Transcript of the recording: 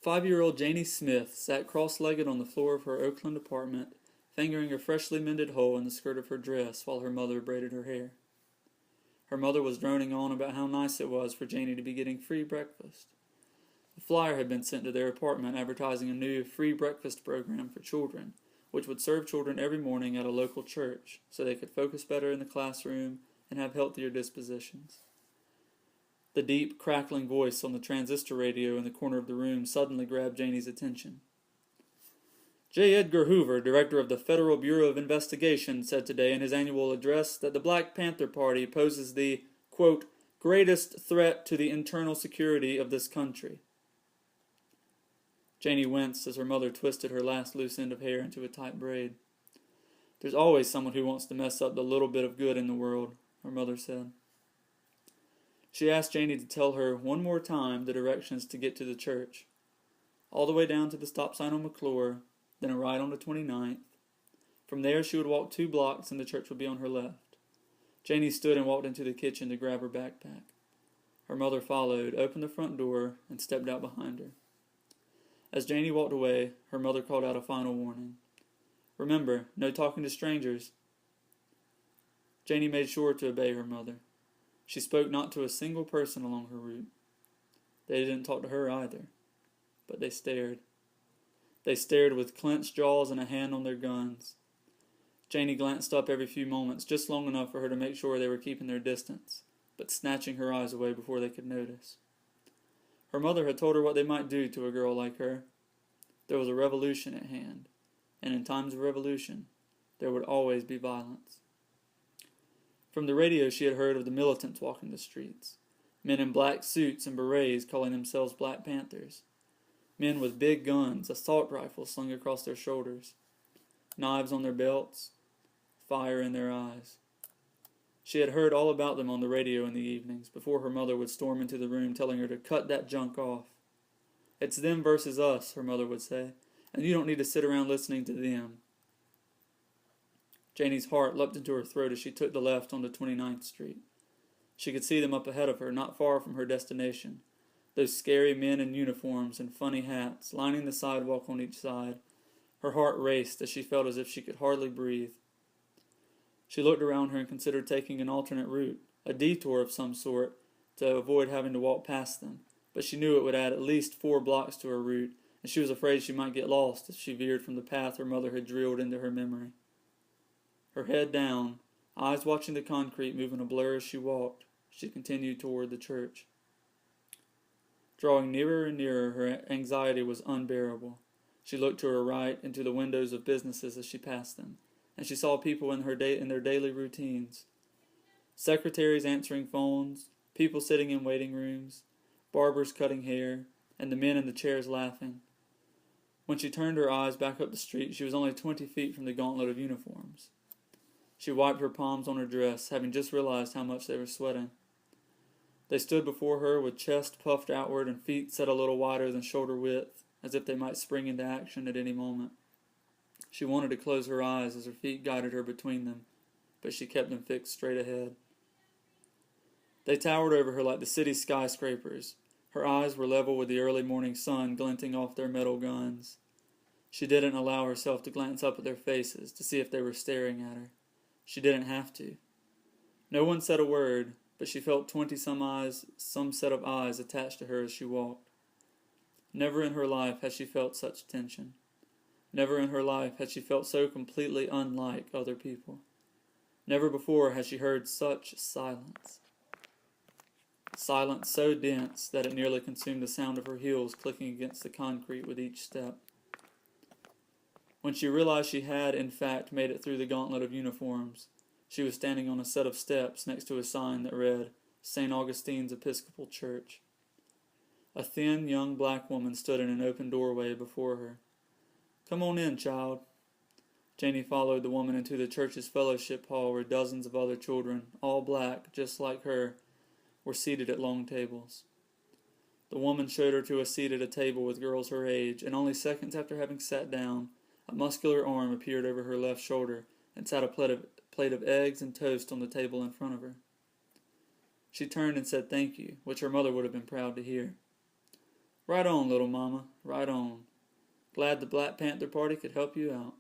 5-year-old Janie Smith sat cross-legged on the floor of her Oakland apartment, fingering a freshly mended hole in the skirt of her dress while her mother braided her hair. Her mother was droning on about how nice it was for Janie to be getting free breakfast. A flyer had been sent to their apartment advertising a new free breakfast program for children, which would serve children every morning at a local church so they could focus better in the classroom and have healthier dispositions. The deep, crackling voice on the transistor radio in the corner of the room suddenly grabbed Janie's attention. J. Edgar Hoover, director of the Federal Bureau of Investigation, said today in his annual address that the Black Panther Party poses the, quote, greatest threat to the internal security of this country. Janie winced as her mother twisted her last loose end of hair into a tight braid. There's always someone who wants to mess up the little bit of good in the world, her mother said. She asked Janie to tell her one more time the directions to get to the church. All the way down to the stop sign on McClure, then a right on the 29th. From there she would walk 2 blocks and the church would be on her left. Janie stood and walked into the kitchen to grab her backpack. Her mother followed, opened the front door, and stepped out behind her. As Janie walked away, her mother called out a final warning. Remember, no talking to strangers. Janie made sure to obey her mother. She spoke not to a single person along her route. They didn't talk to her either, but they stared. They stared with clenched jaws and a hand on their guns. Janie glanced up every few moments, just long enough for her to make sure they were keeping their distance, but snatching her eyes away before they could notice. Her mother had told her what they might do to a girl like her. There was a revolution at hand, and in times of revolution, there would always be violence. From the radio she had heard of the militants walking the streets, men in black suits and berets calling themselves Black Panthers, men with big guns, assault rifles slung across their shoulders, knives on their belts, fire in their eyes. She had heard all about them on the radio in the evenings, before her mother would storm into the room telling her to cut that junk off. It's them versus us, her mother would say, and you don't need to sit around listening to them. Janie's heart leapt into her throat as she took the left onto 29th Street. She could see them up ahead of her, not far from her destination. Those scary men in uniforms and funny hats, lining the sidewalk on each side. Her heart raced as she felt as if she could hardly breathe. She looked around her and considered taking an alternate route, a detour of some sort, to avoid having to walk past them, but she knew it would add at least 4 blocks to her route, and she was afraid she might get lost if she veered from the path her mother had drilled into her memory. Her head down, eyes watching the concrete move in a blur as she walked, she continued toward the church. Drawing nearer and nearer, her anxiety was unbearable. She looked to her right into the windows of businesses as she passed them, and she saw people in their daily routines. Secretaries answering phones, people sitting in waiting rooms, barbers cutting hair, and the men in the chairs laughing. When she turned her eyes back up the street, she was only 20 feet from the gauntlet of uniforms. She wiped her palms on her dress, having just realized how much they were sweating. They stood before her with chest puffed outward and feet set a little wider than shoulder width, as if they might spring into action at any moment. She wanted to close her eyes as her feet guided her between them, but she kept them fixed straight ahead. They towered over her like the city's skyscrapers. Her eyes were level with the early morning sun glinting off their metal guns. She didn't allow herself to glance up at their faces to see if they were staring at her. She didn't have to. No one said a word, but she felt 20-some set of eyes attached to her as she walked. Never in her life had she felt such tension. Never in her life had she felt so completely unlike other people. Never before had she heard such silence. Silence so dense that it nearly consumed the sound of her heels clicking against the concrete with each step. When she realized she had, in fact, made it through the gauntlet of uniforms, she was standing on a set of steps next to a sign that read, St. Augustine's Episcopal Church. A thin, young black woman stood in an open doorway before her. Come on in, child. Janie followed the woman into the church's fellowship hall where dozens of other children, all black, just like her, were seated at long tables. The woman showed her to a seat at a table with girls her age, and only seconds after having sat down, a muscular arm appeared over her left shoulder and sat a plate of eggs and toast on the table in front of her. She turned and said thank you, which her mother would have been proud to hear. Right on, little mama, Right on. Glad the Black Panther Party could help you out.